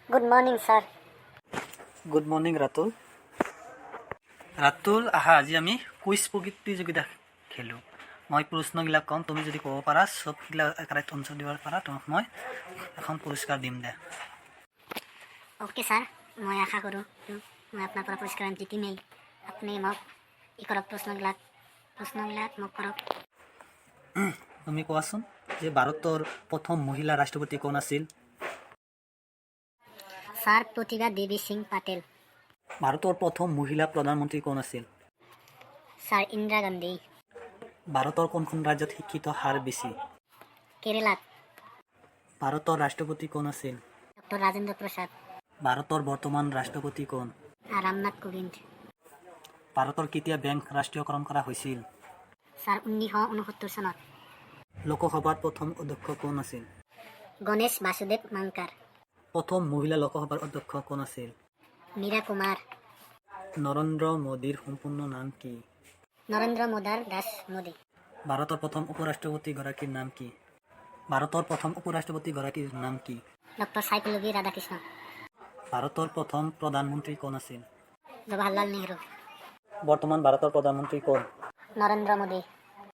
Good morning, sir. Good morning Ratul. Ratul আহা, আজি আমি কুইজ প্ৰতিযোগিতা খেলোঁ। মই প্ৰশ্নগিলাক ক'ম, তুমি যদি ক'ব পাৰা চবগিলা কাৰেক্ট আনচাৰ দিব পাৰা তোমাক মই এখন পুৰস্কাৰ দিম দে। Okay, sir. মই আশা কৰোঁ মই আপোনাৰ পৰা পুৰস্কাৰ জিকিমেই। আপুনি মোক কৰক প্ৰশ্নবিলাক মোক কৰক। তুমি কোৱাচোন যে ভাৰতৰ প্ৰথম মহিলা ৰাষ্ট্ৰপতি কোন আছিল? ছাৰ প্ৰতিভা দেৱী সিং পাটেল। ভাৰতৰ প্ৰথম মহিলা প্ৰধানমন্ত্ৰী কোন আছিল? ছাৰ ইন্দিৰা গান্ধী। ভাৰতৰ কোনখন ৰাজ্যত শিক্ষিত হাৰ বেছি? কেৰেলাত। ভাৰতৰ ৰাষ্ট্ৰপতি কোন আছিল? ডক্টৰ ৰাজেন্দ্ৰ প্ৰসাদ। ভাৰতৰ বৰ্তমান ৰাষ্ট্ৰপতি কোন? ৰামনাথ কোবিন্দ। ভাৰতৰ কেতিয়া বেংক ৰাষ্ট্ৰীয়কৰণ কৰা হৈছিল? ছাৰ 1969 চনত। লোকসভাৰ প্ৰথম অধ্যক্ষ কোন আছিল? গণেশ বাসুদেৱ মাংকাৰ। প্ৰথম মহিলা লোকসভাৰ অধ্যক্ষ কোন আছিল? মীৰা কুমাৰ। নৰেন্দ্ৰ মোদীৰ সম্পূৰ্ণ নাম কি? নৰেন্দ্ৰ মোদাৰ দাস মোদী। ভাৰতৰ প্ৰথম উপৰাষ্ট্ৰপতিগৰাকীৰ নাম কি? Doctor psychology Radhakrishna. ভাৰতৰ প্ৰথম প্ৰধানমন্ত্ৰী কোন আছিল? জৱাহৰলাল নেহৰু। বৰ্তমান ভাৰতৰ প্ৰধানমন্ত্ৰী কোন? নৰেন্দ্ৰ মোদী।